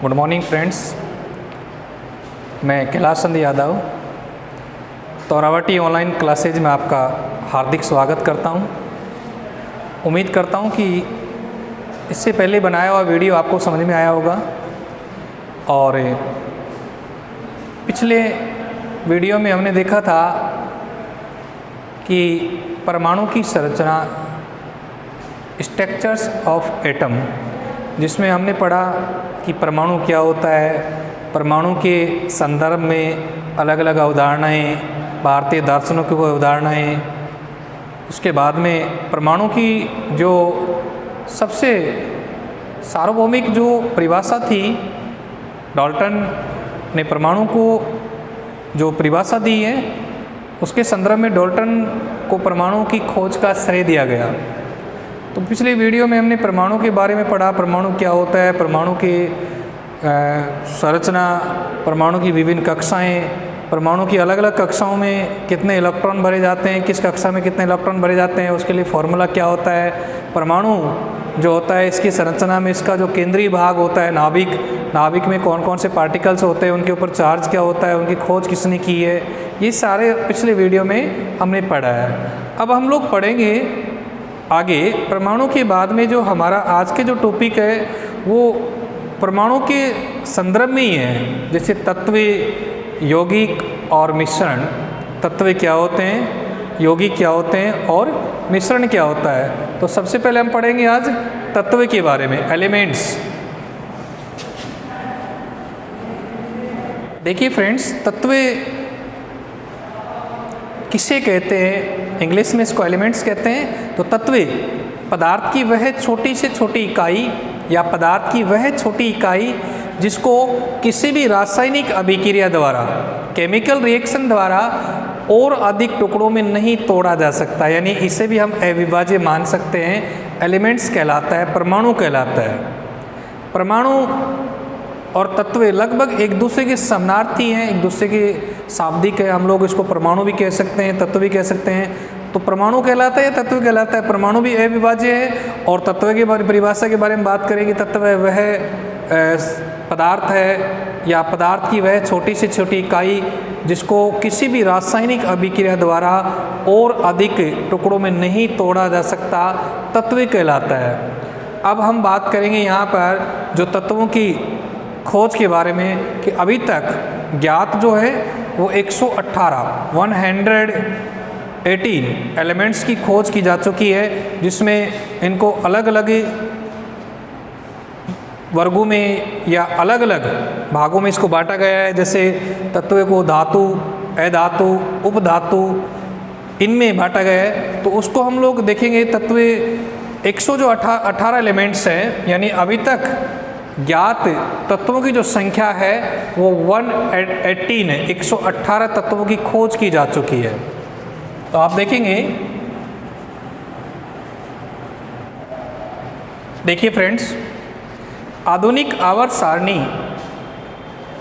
Good morning friends, मैं Kailash Chand Yadav Torawati online classes में आपका हार्दिक स्वागत करता हूं। उम्मीद करता हूं कि इससे पहले बनाया हुआ वीडियो आपको समझ में आया होगा और पिछले वीडियो में हमने देखा था कि परमाणु की संरचना, स्ट्रक्चर्स ऑफ एटम, जिसमें हमने पढ़ा कि परमाणु क्या होता है, परमाणु के संदर्भ में अलग अलग अवधारणाएँ, भारतीय दार्शनिकों की अवधारणाएँ, उसके बाद में परमाणु की जो सबसे सार्वभौमिक जो परिभाषा थी, डाल्टन ने परमाणु को जो परिभाषा दी है उसके संदर्भ में डाल्टन को परमाणु की खोज का श्रेय दिया गया। तो पिछले वीडियो में हमने परमाणु के बारे में पढ़ा, परमाणु क्या होता है, परमाणु की संरचना, परमाणु की विभिन्न कक्षाएं, परमाणु की अलग अलग कक्षाओं में कितने इलेक्ट्रॉन भरे जाते हैं, किस कक्षा में कितने इलेक्ट्रॉन भरे जाते हैं, उसके लिए फॉर्मूला क्या होता है, परमाणु जो होता है इसकी संरचना में इसका जो केंद्रीय भाग होता है नाभिक में कौन कौन से पार्टिकल्स होते हैं, उनके ऊपर चार्ज क्या होता है, उनकी खोज किसने की है, ये सारे पिछले वीडियो में हमने पढ़ा है। अब हम लोग पढ़ेंगे आगे परमाणु के बाद में जो हमारा आज के जो टॉपिक है वो परमाणु के संदर्भ में ही है, जैसे तत्व, यौगिक और मिश्रण। तत्व क्या होते हैं, यौगिक क्या होते हैं और मिश्रण क्या होता है। तो सबसे पहले हम पढ़ेंगे आज तत्व के बारे में, एलिमेंट्स। देखिए फ्रेंड्स, तत्व किसे कहते हैं, इंग्लिश में इसको एलिमेंट्स कहते हैं। तो तत्व पदार्थ की वह छोटी से छोटी इकाई या पदार्थ की वह छोटी इकाई जिसको किसी भी रासायनिक अभिक्रिया द्वारा, केमिकल रिएक्शन द्वारा और अधिक टुकड़ों में नहीं तोड़ा जा सकता, यानी इसे भी हम अविभाज्य मान सकते हैं, एलिमेंट्स कहलाता है, परमाणु कहलाता है। परमाणु और तत्व लगभग एक दूसरे के समानार्थी हैं, एक दूसरे के शाब्दिक है। हम लोग इसको परमाणु भी कह सकते हैं, तत्व भी कह सकते हैं। तो परमाणु कहलाता है या तत्व कहलाता है। परमाणु भी अविभाज्य है। और तत्व के परिभाषा के बारे में बात करेंगे, तत्व वह पदार्थ है या पदार्थ की वह छोटी से छोटी इकाई जिसको किसी भी रासायनिक अभिक्रिया द्वारा और अधिक टुकड़ों में नहीं तोड़ा जा सकता, तत्व कहलाता है। अब हम बात करेंगे यहाँ पर जो तत्वों की खोज के बारे में कि अभी तक ज्ञात जो है वो 118 एलिमेंट्स की खोज की जा चुकी है, जिसमें इनको अलग अलग वर्गों में या अलग अलग भागों में इसको बांटा गया है। जैसे तत्व को धातु, अधातु, उपधातु इनमें बांटा गया है। तो उसको हम लोग देखेंगे। तत्व 118 एलिमेंट्स हैं, यानी अभी तक ज्ञात तत्वों की जो संख्या है वो 118 है। 118 तत्वों की खोज की जा चुकी है। तो आप देखेंगे, देखिए फ्रेंड्स, आधुनिक आवर्त सारणी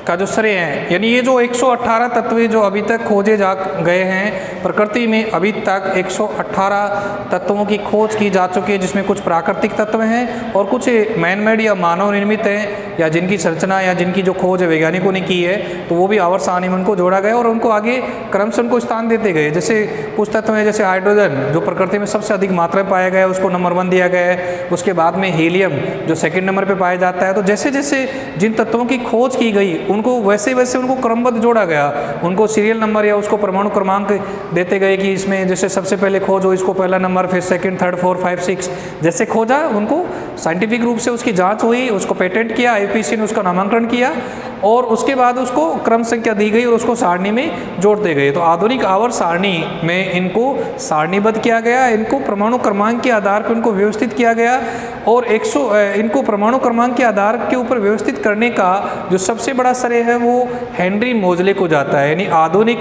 का जो श्रेय है, यानी ये जो 118 तत्व जो अभी तक खोजे जा गए हैं प्रकृति में, अभी तक 118 तत्वों की खोज की जा चुकी है, जिसमें कुछ प्राकृतिक तत्व हैं और कुछ मैन मेड या मानव निर्मित हैं, या जिनकी संरचना या जिनकी जो खोज है वैज्ञानिकों ने की है। तो वो भी आवर्त सारणी में उनको जोड़ा गया और उनको आगे क्रमशः उनको स्थान देते गए। जैसे कुछ तत्व हैं, जैसे हाइड्रोजन जो प्रकृति में सबसे अधिक मात्रा में पाया गया है, उसको नंबर 1 दिया गया है। उसके बाद में हीलियम जो सेकेंड नंबर पर पाया जाता है। तो जैसे जैसे जिन तत्वों की खोज की गई उनको वैसे वैसे उनको क्रमबद्ध जोड़ा गया, उनको सीरियल नंबर या उसको परमाणु क्रमांक देते गए कि इसमें जैसे सबसे पहले खोज हो इसको पहला नंबर, फिर सेकंड, थर्ड, 4, 5, 6 जैसे खोजा, उनको साइंटिफिक रूप से उसकी जांच हुई, उसको पेटेंट किया, आईपीसी ने उसका नामांकन किया और उसके बाद उसको क्रम संख्या दी गई और उसको सारणी में जोड़ते गए। तो आधुनिक आवर्त सारणी में इनको सारणीबद्ध किया गया, इनको परमाणु क्रमांक के आधार पर इनको व्यवस्थित किया गया और इनको परमाणु क्रमांक के आधार के ऊपर व्यवस्थित करने का जो सबसे बड़ा श्रेय है वो हेनरी मोजले को जाता है। यानी आधुनिक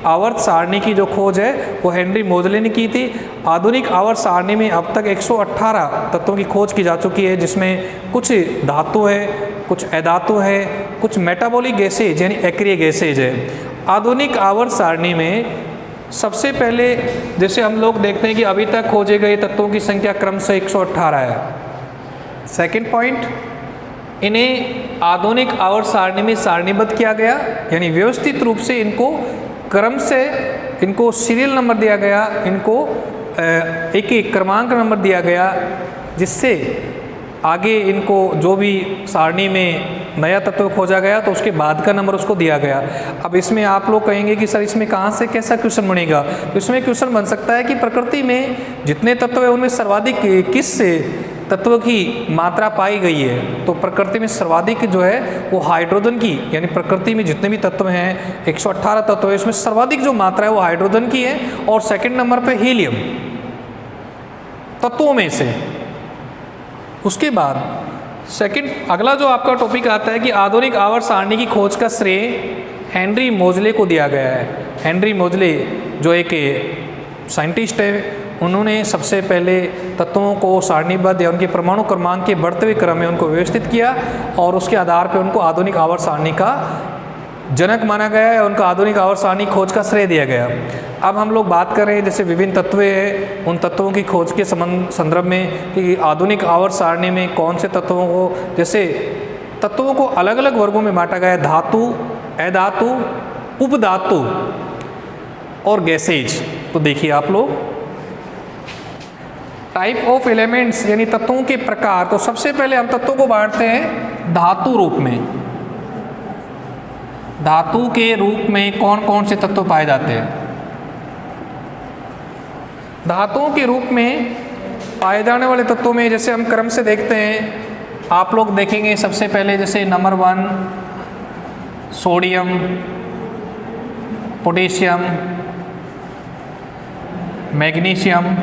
आवर्त सारणी की जो खोज है वो हेनरी मोजले ने की थी। आधुनिक आवर्त सारणी में अब तक 118 तत्वों की खोज की जा चुकी है, जिसमें कुछ धातु है, कुछ अधातु है, कुछ मेटाबॉलिक गैसेज यानी एक्रिय गैसेज है। आधुनिक आवर्त सारणी में सबसे पहले जैसे हम लोग देखते हैं कि अभी तक खोजे गए तत्वों की संख्या क्रम से 118 है। सेकंड पॉइंट, इन्हें आधुनिक आवर्त सारणी में सारणीबद्ध किया गया, यानी व्यवस्थित रूप से इनको क्रम से इनको सीरियल नंबर दिया गया, इनको एक एक क्रमांक नंबर दिया गया, जिससे आगे इनको जो भी सारणी में नया तत्व खोजा गया तो उसके बाद का नंबर उसको दिया गया। अब इसमें आप लोग कहेंगे कि सर इसमें कहाँ से कैसा क्वेश्चन बनेगा, तो इसमें क्वेश्चन बन सकता है कि प्रकृति में जितने तत्व है उनमें सर्वाधिक किस तत्व की मात्रा पाई गई है। तो प्रकृति में सर्वाधिक जो है वो हाइड्रोजन की, यानी प्रकृति में जितने भी तत्व हैं 118 तत्व है, इसमें सर्वाधिक जो मात्रा है वो हाइड्रोजन की है, और सेकंड नंबर पे हीलियम तत्वों में से। उसके बाद सेकंड अगला जो आपका टॉपिक आता है कि आधुनिक आवर्त सारणी की खोज का श्रेय हेनरी मोजले को दिया गया है। हेनरी मोजले जो एक साइंटिस्ट है, उन्होंने सबसे पहले तत्वों को सारणीबद्ध या उनके परमाणु क्रमांक के बढ़ते हुए क्रम में उनको व्यवस्थित किया, और उसके आधार पर उनको आधुनिक आवर्त सारणी का जनक माना गया है, उनको आधुनिक आवर्त सारणी खोज का श्रेय दिया गया। अब हम लोग बात कर रहे हैं जैसे विभिन्न तत्व हैं, उन तत्वों की खोज के संदर्भ में कि आधुनिक आवर्त सारणी में कौन से तत्वों को, जैसे तत्वों को अलग अलग वर्गों में बांटा गया है, धातु, अधातु, उपधातु और गैसेज। तो देखिए आप लोग टाइप ऑफ एलिमेंट्स यानी तत्वों के प्रकार, तो सबसे पहले हम तत्वों को बांटते हैं धातु रूप में। धातु के रूप में कौन कौन से तत्व पाए जाते हैं? धातुओं के रूप में पाए जाने वाले तत्वों में जैसे हम क्रम से देखते हैं, आप लोग देखेंगे सबसे पहले जैसे number 1 sodium, potassium, magnesium,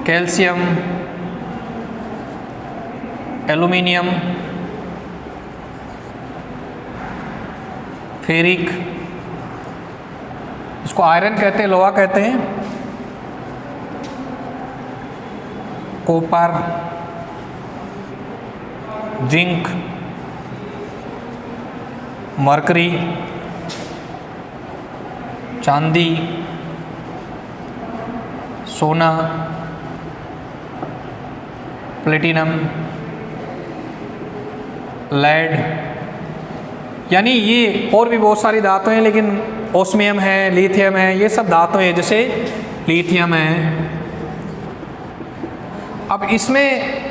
calcium, aluminium, ferric, इसको आयरन कहते हैं, लोहा कहते हैं, कॉपर, जिंक, मरकरी, चांदी, सोना, प्लेटिनम, लेड, यानी ये और भी बहुत सारी धातुएं हैं, लेकिन ओस्मियम है, लिथियम है, ये सब धातुएं हैं, जैसे लिथियम है। अब इसमें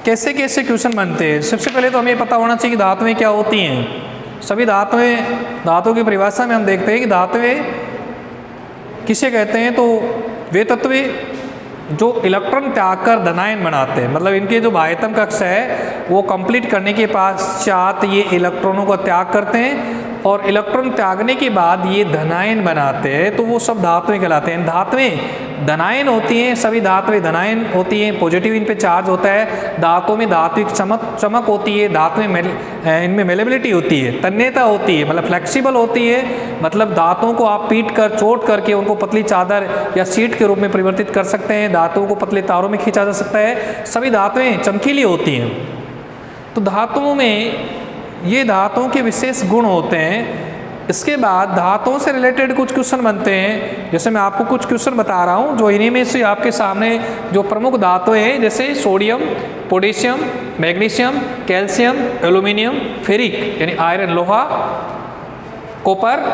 कैसे कैसे क्वेश्चन बनते हैं, सबसे पहले तो हमें पता होना चाहिए कि धातुएं क्या होती हैं। सभी धातुओं की परिभाषा में हम देखते हैं कि धातुएं किसे कहते हैं, तो वे तत्व जो इलेक्ट्रॉन त्याग कर धनायन बनाते हैं, मतलब इनके जो बाह्यतम कक्ष है वो कंप्लीट करने के पश्चात ये इलेक्ट्रॉनों का त्याग करते हैं, और इलेक्ट्रॉन त्यागने के बाद ये धनायन बनाते हैं, तो वो सब धातुएं कहलाते हैं। धातुएं धनायन होती हैं, सभी धातुएं धनायन होती हैं, पॉजिटिव इन पे चार्ज होता है। धातुओं में धात्विक चमक होती है, धातुएं इनमें मेलेबिलिटी होती है, तन्यता होती है, मतलब फ्लेक्सिबल होती है, मतलब धातुओं को आप पीट कर चोट करके उनको पतली चादर या सीट के रूप में परिवर्तित कर सकते हैं, धातुओं को पतले तारों में खींचा जा सकता है। सभी धातुएं चमकीली होती हैं। तो धातुओं में ये धातुओं के विशेष गुण होते हैं। इसके बाद धातुओं से रिलेटेड कुछ क्वेश्चन बनते हैं, जैसे मैं आपको कुछ क्वेश्चन बता रहा हूँ जो इन्हीं में से आपके सामने जो प्रमुख धातुएं हैं, जैसे sodium, potassium, magnesium, calcium, aluminium, ferric यानी आयरन लोहा, कॉपर,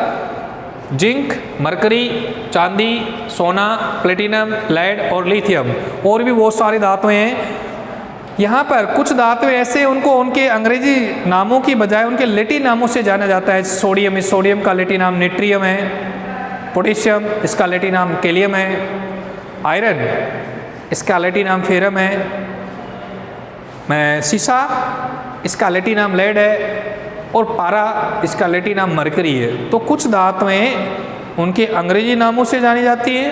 जिंक, मरकरी, चांदी, सोना, प्लेटिनम, लेड और लिथियम, और भी बहुत सारी धातुएं हैं। यहाँ पर कुछ धातुएं ऐसे उनको उनके अंग्रेजी नामों की बजाय उनके लैटिन नामों से जाना जाता है। सोडियम, इस सोडियम का लैटिन नाम नेट्रियम है, पोटेशियम इसका लैटिन नाम कैलियम है, आयरन इसका लैटिन नाम फेरम है, सीसा इसका लैटिन नाम लेड है, और पारा इसका लैटिन नाम मरकरी है। तो कुछ धातुएं उनके अंग्रेजी नामों से जानी जाती हैं,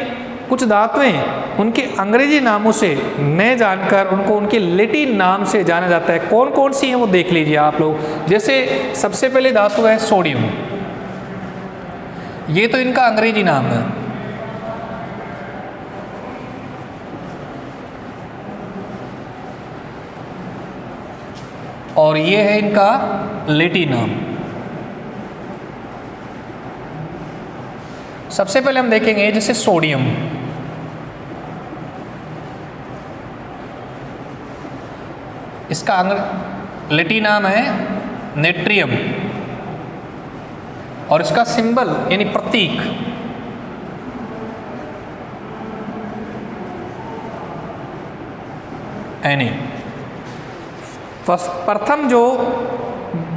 कुछ धातुएं उनके अंग्रेजी नामों से न जानकर उनको उनके लैटिन नाम से जाना जाता है। कौन कौन सी हैं वो देख लीजिए आप लोग। जैसे सबसे पहले धातु है सोडियम, ये तो इनका अंग्रेजी नाम है, और ये है इनका लैटिन नाम। सबसे पहले हम देखेंगे जैसे सोडियम, इसका लैटिन नाम है नेट्रियम और इसका सिंबल यानी प्रतीक Na। प्रथम जो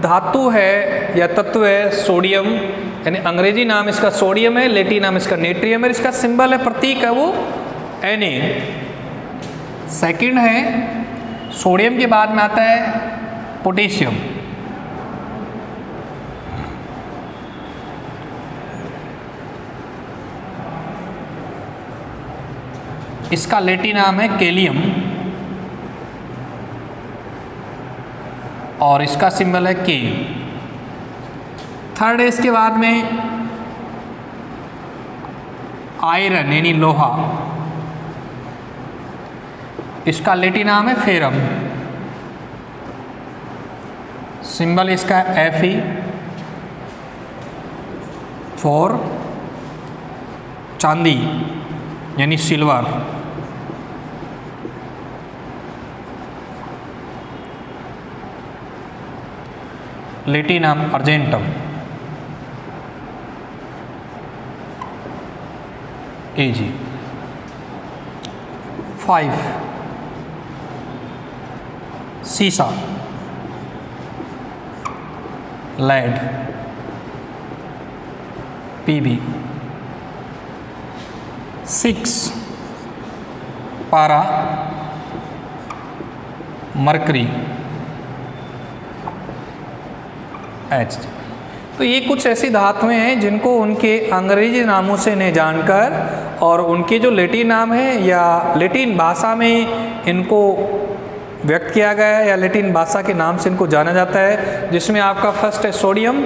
धातु है या तत्व है सोडियम, यानी अंग्रेजी नाम इसका सोडियम है, लैटिन नाम इसका नेट्रियम है, इसका सिंबल है प्रतीक है वो Na। सेकंड है सोडियम के बाद में आता है पोटेशियम, इसका लैटिन नाम है कैलियम और इसका सिंबल है के। थर्ड है इसके बाद में आयरन यानी लोहा, इसका लैटिन नाम है फेरम, सिंबल इसका Fe। फॉर चांदी यानी सिल्वर, लैटिन नाम अर्जेंटम, Ag। 5 सीसा, लेड, Pb। 6 पारा, मरकरी, H। तो ये कुछ ऐसी धातुएं हैं जिनको उनके अंग्रेजी नामों से नहीं जानकर और उनके जो लैटिन नाम है या लैटिन भाषा में इनको व्यक्त किया गया है या लैटिन भाषा के नाम से इनको जाना जाता है, जिसमें आपका फर्स्ट है सोडियम,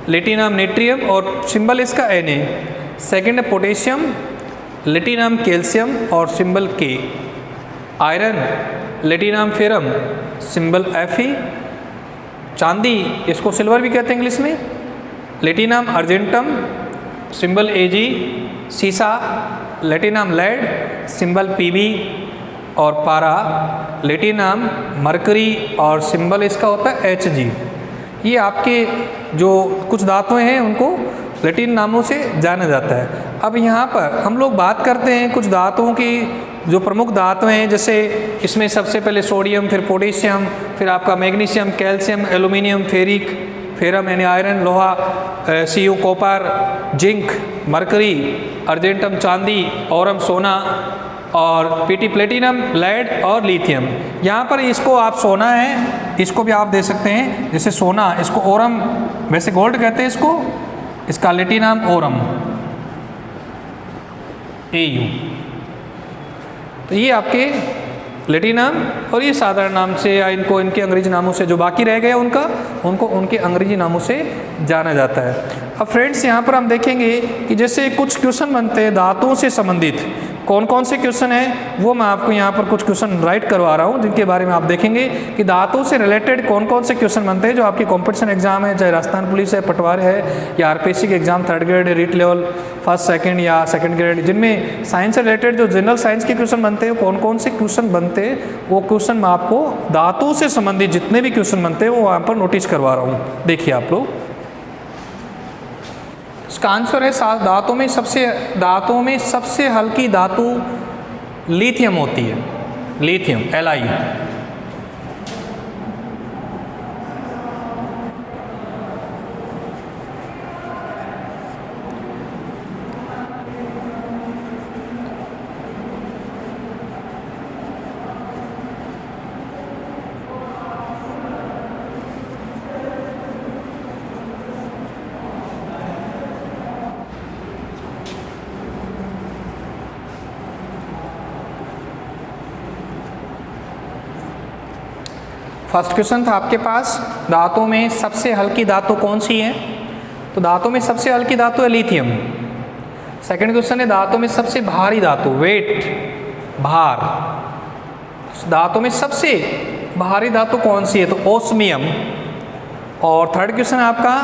लैटिन नाम नेट्रियम और सिंबल इसका Na। सेकंड है पोटेशियम, लैटिन नाम कैल्शियम और सिंबल K। आयरन, लैटिन नाम फेरम, सिंबल Fe। चांदी, इसको सिल्वर भी कहते हैं इंग्लिश में, लैटिन नाम अर्जेंटम, सिंबल Ag। सीसा, लैटिन नाम लेड, सिंबल Pb। और पारा, लैटिन नाम मरकरी और सिंबल इसका होता है Hg। ये आपके जो कुछ धातुएं हैं उनको लैटिन नामों से जाना जाता है। अब यहाँ पर हम लोग बात करते हैं कुछ धातुओं की जो प्रमुख धातुएं हैं, जैसे इसमें सबसे पहले सोडियम, फिर पोटेशियम, फिर आपका magnesium, calcium, aluminium, ferric, ferrum यानी आयरन, लोहा, Cu copper, zinc, mercury, argentum चांदी, औरम सोना और Pt प्लेटिनम, लेड और लिथियम। यहाँ पर इसको आप सोना है, इसको भी आप दे सकते हैं, जैसे सोना, इसको ओरम, वैसे गोल्ड कहते हैं इसको, इसका लैटिन नाम ओरम, Au। तो ये आपके लैटिन नाम और ये साधारण नाम से या इनको इनके अंग्रेजी नामों से जो बाकी रह गया उनको उनके अंग्रेजी नामों से जाना जाता है। अब फ्रेंड्स यहाँ पर हम देखेंगे कि जैसे कुछ क्वेश्चन बनते हैं धातुओं से संबंधित, कौन कौन से क्वेश्चन हैं वो मैं आपको यहाँ पर कुछ क्वेश्चन राइट करवा रहा हूँ, जिनके बारे में आप देखेंगे कि धातुओं से रिलेटेड कौन कौन से क्वेश्चन बनते हैं जो आपके कॉम्पिटिशन एग्जाम है, चाहे राजस्थान पुलिस है, पटवार है या आरपीएससी के exam 3rd grade, REET level 1st 2nd या 2nd ग्रेड, जिनमें साइंस से रिलेटेड जो जनरल साइंस के क्वेश्चन बनते हैं, कौन कौन से क्वेश्चन बनते हैं वो क्वेश्चन मैं आपको धातुओं से संबंधित जितने भी क्वेश्चन बनते हैं वो वहाँ पर नोटिस करवा रहा हूँ। देखिए आप लोग, इसका आंसर है धातुओं में सबसे हल्की धातु लिथियम होती है, लिथियम Li। फर्स्ट क्वेश्चन था आपके पास, धातुओं में सबसे हल्की धातु कौन सी है? तो धातु में सबसे हल्की धातु है लिथियम। सेकंड क्वेश्चन है धातु में सबसे भारी धातु, वेट, भार, धातु में सबसे भारी धातु कौन सी है? तो ओस्मियम। और थर्ड क्वेश्चन है आपका,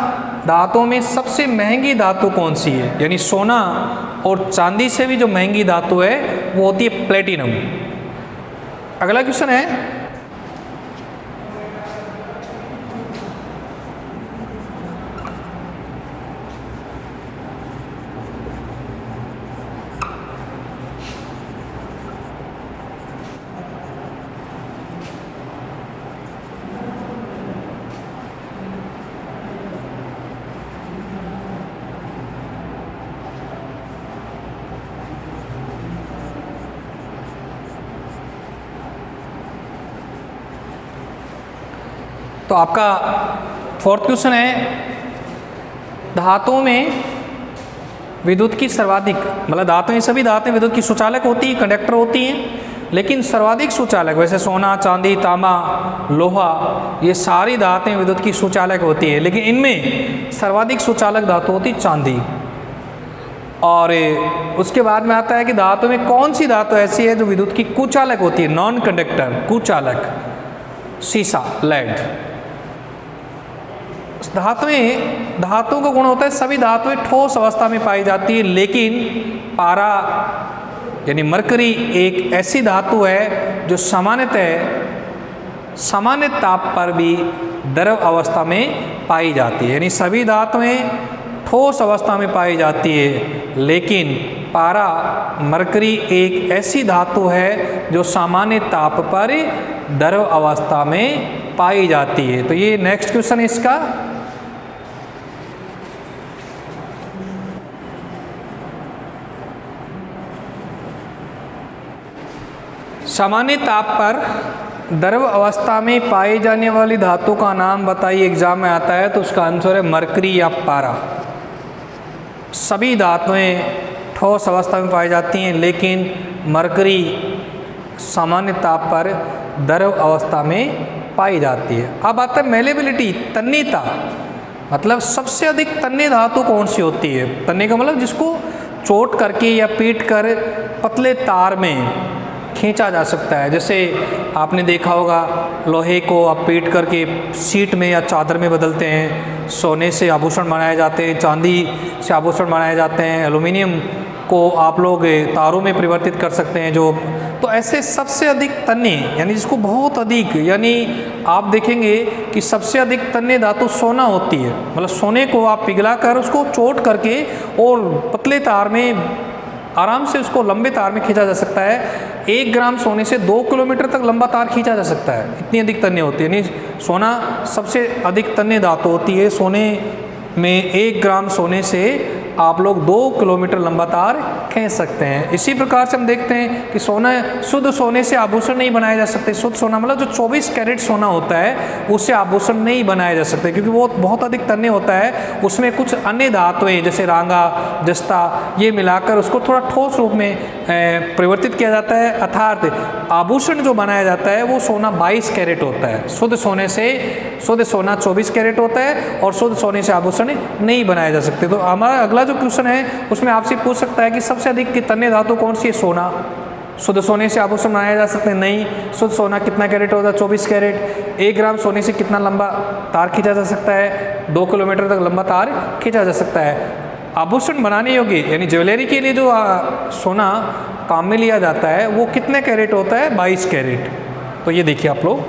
धातुओं में सबसे महंगी धातु कौन सी है? यानी सोना और चांदी से भी जो महंगी धातु है वो होती है प्लेटिनम। अगला क्वेश्चन है तो आपका फोर्थ क्वेश्चन है, धातुओं में विद्युत की सर्वाधिक, मतलब धातुएं, सभी धातुएं विद्युत की सुचालक होती हैं, कंडक्टर होती हैं, लेकिन सर्वाधिक सुचालक, वैसे सोना, चांदी, तांबा, लोहा, ये सारी धातुएं विद्युत की सुचालक होती है, लेकिन इनमें सर्वाधिक सुचालक धातु होती चांदी। और उसके बाद में आता है कि धातु में कौन सी धातु ऐसी है जो विद्युत की कुचालक होती है, नॉन कंडक्टर, कुचालक, सीसा, लेड। धातुओं का गुण होता है सभी धातुएं ठोस अवस्था में पाई जाती है, लेकिन पारा यानी मरकरी एक ऐसी धातु है जो सामान्य ताप पर भी द्रव अवस्था में पाई जाती है। यानी सभी धातुएं ठोस अवस्था में पाई जाती है, लेकिन पारा मरकरी एक ऐसी धातु है जो सामान्य ताप पर द्रव अवस्था में पाई जाती है। तो ये नेक्स्ट क्वेश्चन है इसका। सामान्य ताप पर द्रव अवस्था में पाई जाने वाली धातु का नाम बताइए, एग्जाम में आता है, तो उसका आंसर है मरकरी या पारा। सभी धातुएं ठोस अवस्था में पाई जाती हैं, लेकिन मरकरी सामान्य ताप पर द्रव अवस्था में पाई जाती है। अब आता है मेलेबिलिटी, तन्यता, मतलब सबसे अधिक तन्य धातु कौन सी होती है। तन्य का मतलब जिसको चोट करके या पीट कर पतले तार में खींचा जा सकता है। जैसे आपने देखा होगा, लोहे को आप पीट करके सीट में या चादर में बदलते हैं, सोने से आभूषण बनाए जाते हैं, चांदी से आभूषण बनाए जाते हैं, एल्युमिनियम को आप लोग तारों में परिवर्तित कर सकते हैं जो। तो ऐसे सबसे अधिक तन्य, यानी जिसको बहुत अधिक, यानी आप देखेंगे कि सबसे अधिक तन्य धातु सोना होती है। मतलब सोने को आप पिघला कर उसको चोट करके और पतले तार में आराम से उसको लंबे तार में खींचा जा सकता है। 1 ग्राम सोने से 2 किलोमीटर तक लंबा तार खींचा जा सकता है, इतनी अधिक तन्य होती है। यानी सोना सबसे अधिक तन्य धातु होती है। सोने में 1 ग्राम सोने से आप लोग 2 किलोमीटर लंबा तार खींच सकते हैं। इसी प्रकार से हम देखते हैं कि सोना, शुद्ध सोने से आभूषण नहीं बनाए जा सकते। शुद्ध सोना मतलब जो 24 कैरेट सोना होता है उससे आभूषण नहीं बनाए जा सकते, क्योंकि वो बहुत अधिक तन्य होता है। उसमें कुछ अन्य धातुएं जैसे रांगा, जस्ता, ये मिलाकर उसको थोड़ा ठोस रूप में परिवर्तित किया जाता है। अर्थात आभूषण जो बनाया जाता है वो सोना 22 कैरेट होता है। शुद्ध सोना 24 कैरेट होता है और शुद्ध सोने से आभूषण नहीं बनाए जा सकते। तो हमारा अगला जो क्वेश्चन है उसमें आपसे पूछ सकता है कि सबसे अधिक की तन्य धातु कौन सी है। सोना। शुद्ध सोने से आभूषण बनाए जा सकते हैं? नहीं। शुद्ध सोना कितना कैरेट होता है? 24 कैरेट। 1 ग्राम सोने से कितना लंबा तार खींचा जा सकता है? 2 किलोमीटर तक लंबा तार खींचा जा सकता है। आभूषण बनाने योग्य यानी ज्वेलरी के लिए जो सोना काम में लिया जाता है वो कितने कैरेट होता है? 22 कैरेट। तो ये देखिए आप लोग,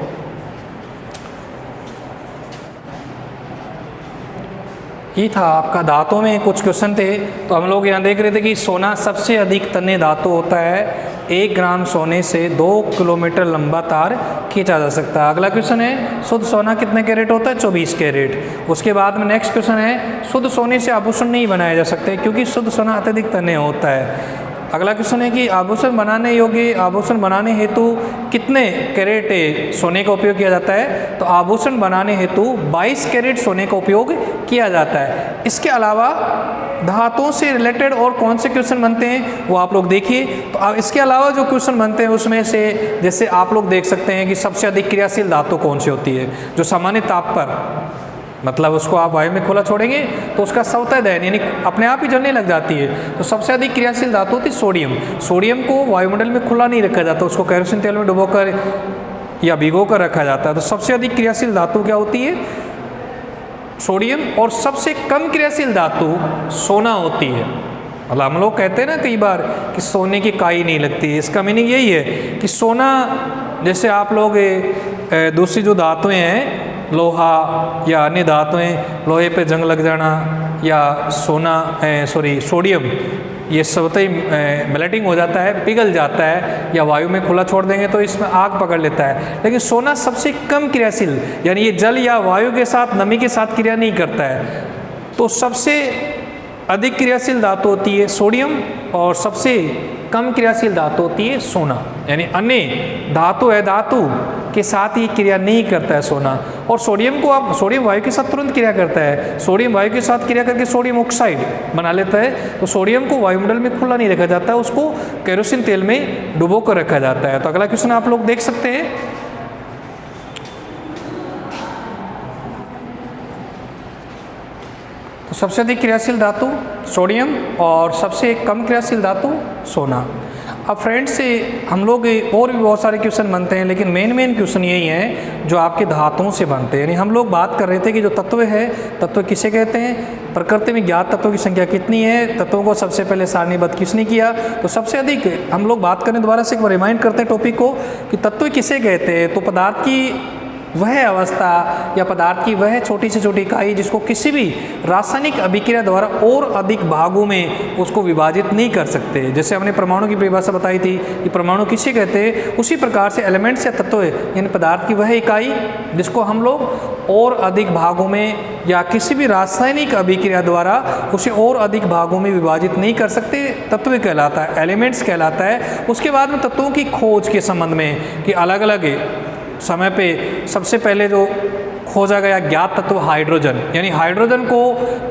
ये था आपका धातुओं में कुछ क्वेश्चन थे। तो हम लोग यहाँ देख रहे थे कि सोना सबसे अधिक तन्य धातु होता है। 1 ग्राम सोने से 2 किलोमीटर लंबा तार खींचा जा सकता है। अगला क्वेश्चन है, शुद्ध सोना कितने कैरेट होता है? 24 कैरेट। उसके बाद में नेक्स्ट क्वेश्चन है, शुद्ध सोने से आभूषण नहीं बनाए जा सकते क्योंकि शुद्ध सोना अत्यधिक तन्य होता है। अगला क्वेश्चन है कि आभूषण बनाने योग्य, आभूषण बनाने हेतु कितने कैरेट सोने का उपयोग किया जाता है? तो आभूषण बनाने हेतु 22 कैरेट सोने का उपयोग किया जाता है। इसके अलावा धातुओं से रिलेटेड और कौन से क्वेश्चन बनते हैं वो आप लोग देखिए। तो इसके अलावा जो क्वेश्चन बनते हैं उसमें से जैसे आप लोग देख सकते हैं कि सबसे अधिक क्रियाशील धातु कौन सी होती है जो सामान्य ताप पर, मतलब उसको आप वायु में खुला छोड़ेंगे तो उसका स्वतः दहन यानी अपने आप ही जलने लग जाती है। तो सबसे अधिक क्रियाशील धातु होती है सोडियम। सोडियम को वायुमंडल में खुला नहीं रखा जाता, उसको केरोसिन तेल में डुबोकर या भिगोकर रखा जाता है। तो सबसे अधिक क्रियाशील धातु क्या होती है? सोडियम। और सबसे कम क्रियाशील धातु सोना होती है। मतलब हम लोग कहते हैं ना कई बार कि सोने की काई नहीं लगती, इसका मीनिंग यही है कि सोना, जैसे आप लोग दूसरी जो धातुएं हैं, लोहा या अन्य धातुएं, लोहे पे जंग लग जाना या सोडियम, ये स्वतः ही मेल्टिंग हो जाता है, पिघल जाता है, या वायु में खुला छोड़ देंगे तो इसमें आग पकड़ लेता है। लेकिन सोना सबसे कम क्रियाशील, यानी ये जल या वायु के साथ, नमी के साथ क्रिया नहीं करता है। तो सबसे अधिक क्रियाशील धातु होती है सोडियम और सबसे कम क्रियाशील धातु होती है सोना। यानी अन्य धातु है, धातु के साथ ही क्रिया नहीं करता है सोना। और सोडियम को आप सोडियम वायु के साथ तुरंत क्रिया करता है, सोडियम वायु के साथ क्रिया करके सोडियम ऑक्साइड बना लेता है। तो सोडियम को वायुमंडल में खुला नहीं रखा जाता है, उसको केरोसिन तेल में डुबो कर रखा जाता है। तो अगला क्वेश्चन आप लोग देख सकते हैं। तो सबसे अधिक क्रियाशील धातु सोडियम और सबसे कम क्रियाशील धातु सोना। अब फ्रेंड्स से हम लोग और भी बहुत सारे क्वेश्चन बनते हैं, लेकिन मेन क्वेश्चन यही है जो आपके धातुओं से बनते हैं। यानी हम लोग बात कर रहे थे कि जो तत्व है, तत्व किसे कहते हैं, प्रकृति में ज्ञात तत्वों की संख्या कितनी है, तत्वों को सबसे पहले सारणीबद्ध किसने किया। तो सबसे अधिक हम लोग बात करने दोबारा से एक बार रिमाइंड करते हैं टॉपिक को कि तत्व किसे कहते हैं। तो पदार्थ की वह अवस्था या पदार्थ की वह छोटी से छोटी इकाई जिसको किसी भी रासायनिक अभिक्रिया द्वारा और अधिक भागों में उसको विभाजित नहीं कर सकते। जैसे हमने परमाणु की परिभाषा बताई थी कि परमाणु किसे कहते हैं, उसी प्रकार से एलिमेंट्स या तत्व यानी पदार्थ की वह इकाई जिसको हम लोग और अधिक भागों में या किसी भी रासायनिक अभिक्रिया द्वारा उसे और अधिक भागों में विभाजित नहीं कर सकते, तत्व कहलाता है, एलिमेंट्स कहलाता है। उसके बाद में तत्वों की खोज के संबंध में कि अलग अलग समय पे सबसे पहले जो खोजा गया ज्ञात तत्व हाइड्रोजन, यानी हाइड्रोजन को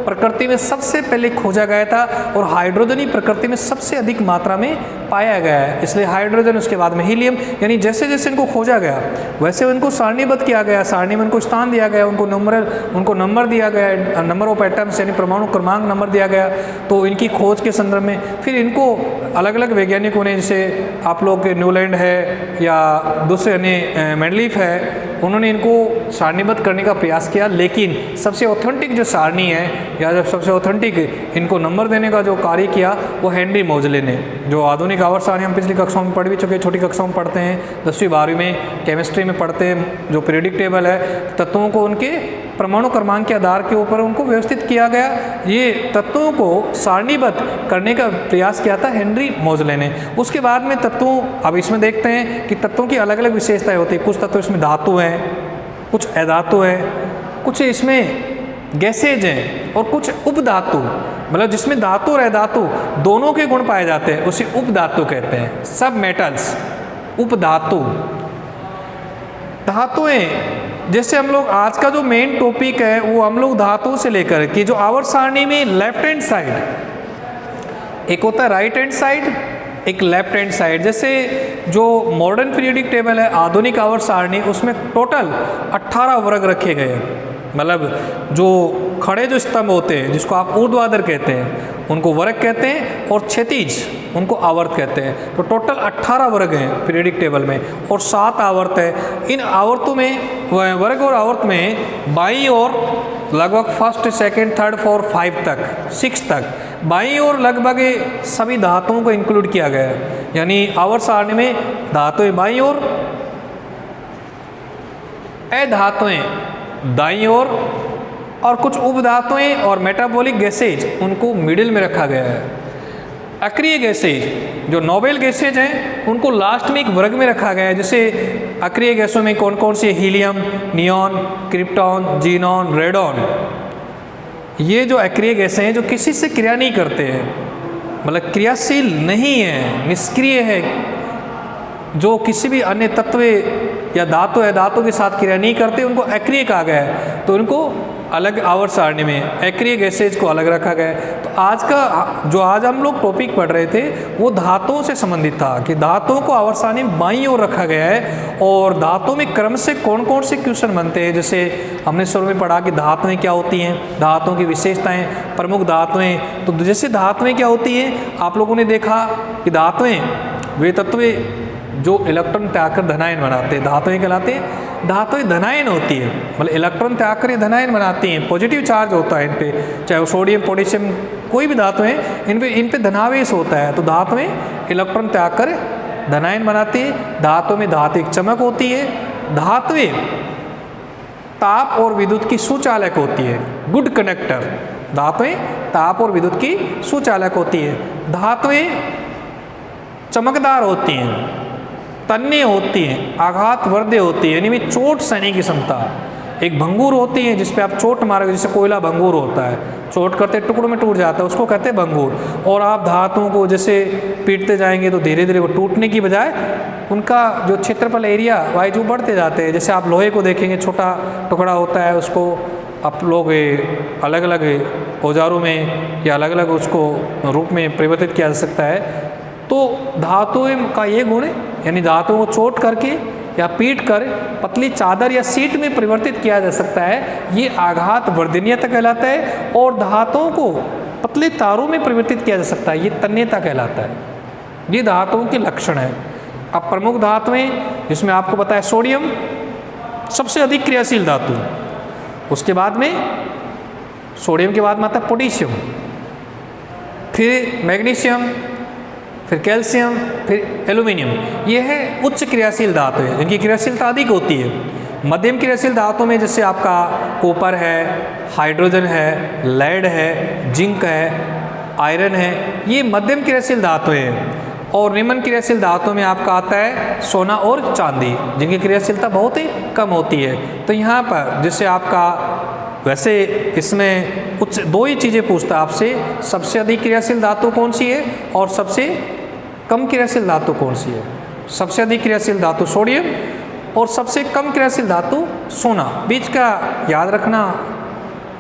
प्रकृति में सबसे पहले खोजा गया था और हाइड्रोजन ही प्रकृति में सबसे अधिक मात्रा में पाया गया है, इसलिए हाइड्रोजन। उसके बाद में हीलियम, यानी जैसे जैसे इनको खोजा गया वैसे उनको सारणीबद्ध किया गया, सारणी में उनको स्थान दिया गया, उनको नंबर दिया गया, नंबर ऑफ एटम्स यानी परमाणु क्रमांक नंबर दिया गया। तो इनकी खोज के संदर्भ में फिर इनको अलग अलग वैज्ञानिकों ने, जैसे आप लोग के न्यूलैंड है या दूसरे अन्य मेंडलीफ है, उन्होंने इनको सारणीबद्ध करने का प्रयास किया। लेकिन सबसे ऑथेंटिक जो सारणी है या जब सबसे ऑथेंटिक इनको नंबर देने का जो कार्य किया वो हेनरी मोजले ने। जो आधुनिक आवर्त सारणी हम पिछली कक्षाओं में पढ़ भी चुके, छोटी कक्षाओं में पढ़ते हैं, 10वीं 12वीं में केमिस्ट्री में पढ़ते हैं। जो पीरियडिक टेबल है, तत्वों को उनके परमाणु क्रमांक के आधार के ऊपर उनको व्यवस्थित किया गया। ये तत्वों को सारणीबद्ध करने का प्रयास किया था हेनरी मोजले ने। उसके बाद में तत्वों, अब इसमें देखते हैं कि तत्वों की अलग अलग विशेषताएं होती है। कुछ तत्व इसमें धातु हैं, कुछ अधातु है, कुछ इसमें गैसेज हैं और कुछ उपधातु, मतलब जिसमें धातु और अधातु दोनों के गुण पाए जाते हैं, उसे उपधातु कहते हैं। सब मेटल्स उपधातु। धातुएं, जैसे हम लोग आज का जो मेन टॉपिक है वो हम लोग धातुओं से लेकर कि जो आवर्त सारणी में लेफ्ट हैंड साइड, एक होता है राइट हैंड साइड, एक लेफ्ट हैंड साइड। जैसे जो मॉडर्न पीरियडिक टेबल है, आधुनिक आवर्त सारणी, उसमें टोटल 18 वर्ग रखे गए हैं। मतलब जो खड़े जो स्तंभ होते हैं जिसको आप ऊर्ध्वाधर कहते हैं उनको वर्ग कहते हैं और क्षैतिज उनको आवर्त कहते हैं। तो टोटल 18 वर्ग हैं पीरियडिक टेबल में और 7 आवर्त है। इन आवर्तों में वर्ग और आवर्त में बाईं ओर लगभग फर्स्ट, सेकंड, थर्ड, फोर्थ, 5 तक, 6 तक बाईं ओर लगभग सभी धातुओं को इंक्लूड किया गया है। यानी आवर्त सारणी में धातुएं बाईं ओर, अधातुएं दाईं ओर और कुछ उपधातुएं और मेटाबॉलिक गैसेज उनको मिडिल में रखा गया है। अक्रिय गैसेज जो नोबेल गैसेज हैं उनको लास्ट में एक वर्ग में रखा गया है। जैसे अक्रिय गैसों में कौन कौन से, helium, neon, krypton, xenon, radon. ये जो अक्रिय गैसें हैं जो किसी से क्रिया नहीं करते हैं, मतलब क्रियाशील नहीं है, निष्क्रिय है, जो किसी भी अन्य तत्व या धातु है धातु के साथ क्रिया नहीं करते, उनको अक्रिय कहा गया है। तो उनको अलग आवर्त सारणी में अक्रिय गैसेज को अलग रखा गया है। तो आज का जो आज हम लोग टॉपिक पढ़ रहे थे वो धातुओं से संबंधित था कि धातुओं को आवर्त सारणी में बाईं ओर रखा गया है। और धातुओं में क्रम से कौन कौन से क्वेश्चन बनते हैं, जैसे हमने शुरू में पढ़ा कि धातुएं क्या होती हैं, धातुओं की विशेषताएं, प्रमुख धातुएं। तो जैसे धातुएं क्या होती हैं, आप लोगों ने देखा कि धातुएं वे तत्व जो इलेक्ट्रॉन त्याग कर धनायन बनाते हैं, धातुएं कहलाते हैं। धातुएं धनायन होती है, मतलब इलेक्ट्रॉन त्याग कर धनायन बनाती हैं, पॉजिटिव चार्ज होता है इन पे, चाहे वो सोडियम, पोटेशियम, कोई भी धातु है, इन पे धनावेश होता है। तो धातुएं इलेक्ट्रॉन त्याग कर धनायन बनाती है। धातुओं में धात्विक चमक होती है। धातुएं ताप और विद्युत की सुचालक होती है, गुड कंडक्टर। धातुएं ताप और विद्युत की सुचालक होती है। धातुएं चमकदार होती हैं, तन्य होती हैं, आघात वर्ध्य होती है, यानी चोट सहने की क्षमता। एक भंगूर होती है जिस पे आप चोट मारोगे, जैसे कोयला भंगूर होता है, चोट करते टुकड़ों में टूट जाता है, उसको कहते हैं भंगूर। और आप धातुओं को जैसे पीटते जाएंगे तो धीरे धीरे वो टूटने की बजाय उनका जो क्षेत्रफल एरिया वाइज वो बढ़ते जाते हैं। जैसे आप लोहे को देखेंगे, छोटा टुकड़ा होता है, उसको आप लोग अलग अलग औजारों में या अलग अलग उसको रूप में परिवर्तित किया जा सकता है। तो धातुओं का ये गुण है, यानी धातुओं को चोट करके या पीट कर पतली चादर या सीट में परिवर्तित किया जा सकता है, ये आघात वर्धनीयता कहलाता है। और धातुओं को पतले तारों में परिवर्तित किया जा सकता है, ये तन्यता कहलाता है। ये धातुओं के लक्षण है। अब प्रमुख धातुएं जिसमें आपको पता है सोडियम सबसे अधिक क्रियाशील धातु, उसके बाद में सोडियम के बाद में आता है पोटेशियम, फिर मैग्नीशियम, फिर कैल्शियम, फिर एल्यूमिनियम। ये है उच्च क्रियाशील धातु है, जिनकी क्रियाशीलता अधिक होती है। मध्यम क्रियाशील धातु में जैसे आपका कॉपर है, हाइड्रोजन है, लेड है, जिंक है, आयरन है, ये मध्यम क्रियाशील धातु हैं। और निम्न क्रियाशील धातु में आपका आता है सोना और चांदी, जिनकी क्रियाशीलता बहुत ही कम होती है। तो यहाँ पर जैसे आपका वैसे इसमें कुछ दो ही चीज़ें पूछता है आपसे, सबसे अधिक क्रियाशील धातु कौन सी है और सबसे कम क्रियाशील धातु कौन सी है। सबसे अधिक क्रियाशील धातु सोडियम और सबसे कम क्रियाशील धातु सोना। बीच का याद रखना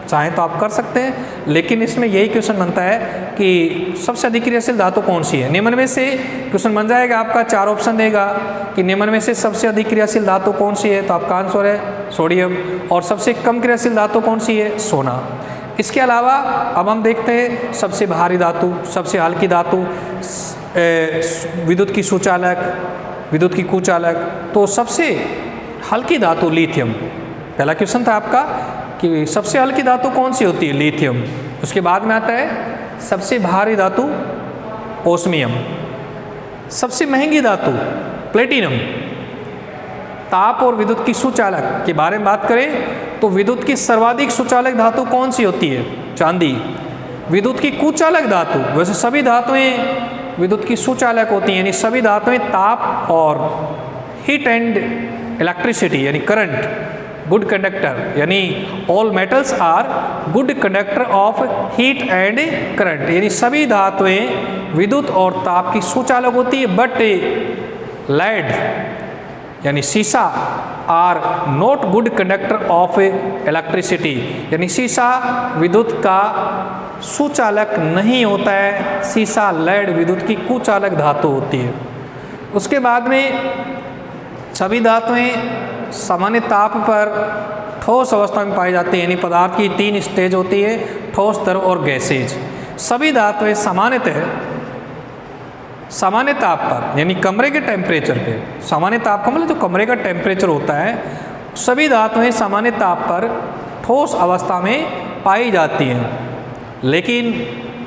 चाहें तो आप कर सकते हैं, लेकिन इसमें यही क्वेश्चन बनता है कि सबसे अधिक क्रियाशील धातु कौन सी है। निम्न में से क्वेश्चन बन जाएगा, आपका 4 ऑप्शन देगा कि निम्न में से सबसे अधिक क्रियाशील धातु कौन सी है, तो आपका आंसर है सोडियम। और सबसे कम क्रियाशील धातु कौन सी है, सोना। इसके अलावा अब हम देखते हैं सबसे भारी धातु, सबसे हल्की धातु, विद्युत की सुचालक, विद्युत की कुचालक। तो सबसे हल्की धातु लिथियम। पहला क्वेश्चन था आपका कि सबसे हल्की धातु कौन सी होती है, लिथियम। उसके बाद में आता है सबसे भारी धातु ओस्मियम, सबसे महंगी धातु प्लेटिनम। ताप और विद्युत की सुचालक के बारे में बात करें तो विद्युत की सर्वाधिक सुचालक धातु कौन सी होती है, चांदी। विद्युत की कुचालक धातु, वैसे सभी धातुएं विद्युत की सुचालक होती हैं, यानी सभी धातुएं ताप और हीट एंड इलेक्ट्रिसिटी यानी करंट, गुड कंडक्टर, यानी all metals are good conductor of heat and current, यानी सभी धातुएं विद्युत और ताप की सुचालक होती है। बट लेड यानी सीसा are not good conductor of electricity, यानी सीसा विद्युत का सुचालक नहीं होता है। सीसा लेड विद्युत की कुचालक धातु होती है। उसके बाद में सभी धातुएं सामान्य ताप पर ठोस अवस्था में पाई जाती है, यानी पदार्थ की 3 स्टेज होती है, ठोस, द्रव और गैसेज। सभी धातुएं सामान्य ताप पर यानी कमरे के टेम्परेचर पे, सामान्य ताप का मतलब जो कमरे का टेम्परेचर होता है, सभी धातुएं सामान्य ताप पर ठोस अवस्था में पाई जाती हैं। लेकिन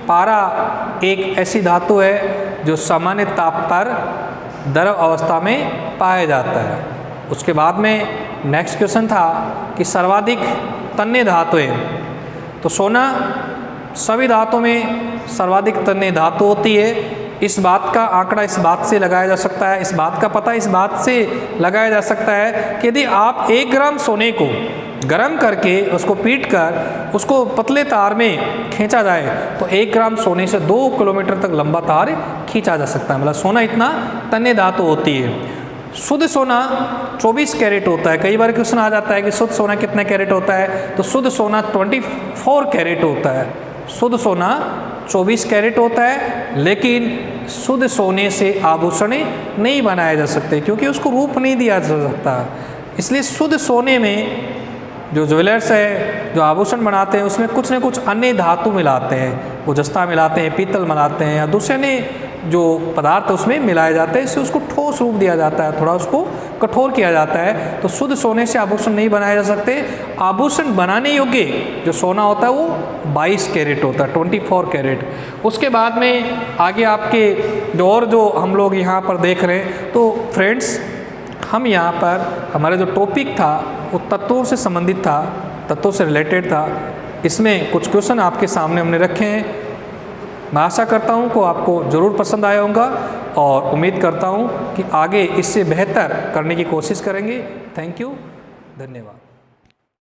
पारा एक ऐसी धातु है जो सामान्य ताप पर द्रव अवस्था में पाया जाता है। उसके बाद में नेक्स्ट क्वेश्चन था कि सर्वाधिक तन्य धातुएं, तो सोना सभी धातुओं में सर्वाधिक तन्य धातु होती है। इस बात का आंकड़ा इस बात से लगाया जा सकता है, इस बात का पता इस बात से लगाया जा सकता है कि यदि आप 1 ग्राम सोने को गर्म करके उसको पीट कर उसको पतले तार में खींचा जाए तो 1 ग्राम सोने से 2 किलोमीटर तक लंबा तार खींचा जा सकता है। मतलब सोना इतना तन्य धातु होती है। शुद्ध सोना 24 कैरेट होता है। कई बार क्वेश्चन आ जाता है कि शुद्ध सोना कितने कैरेट होता है, तो शुद्ध सोना 24 कैरेट होता है। शुद्ध सोना 24 कैरेट होता है, लेकिन शुद्ध सोने से आभूषण नहीं बनाए जा सकते क्योंकि उसको रूप नहीं दिया जा सकता। इसलिए शुद्ध सोने में जो ज्वेलर्स है, जो आभूषण बनाते हैं, उसमें कुछ न कुछ अन्य धातु मिलाते हैं, वो जस्ता मिलाते हैं, पीतल मिलाते हैं या दूसरे ने जो पदार्थ उसमें मिलाए जाते हैं, इससे उसको ठोस रूप दिया जाता है, थोड़ा उसको कठोर किया जाता है। तो शुद्ध सोने से आभूषण नहीं बनाए जा सकते। आभूषण बनाने योग्य जो सोना होता है वो 22 कैरेट होता है, 24 कैरेट। उसके बाद में आगे आपके जो हम लोग यहाँ पर देख रहे हैं, तो फ्रेंड्स हम यहाँ पर हमारा जो टॉपिक था वो तत्वों से संबंधित था, तत्वों से रिलेटेड था। इसमें कुछ क्वेश्चन आपके सामने हमने रखे हैं। मैं आशा करता हूँ कि आपको ज़रूर पसंद आया होगा और उम्मीद करता हूँ कि आगे इससे बेहतर करने की कोशिश करेंगे। थैंक यू, धन्यवाद।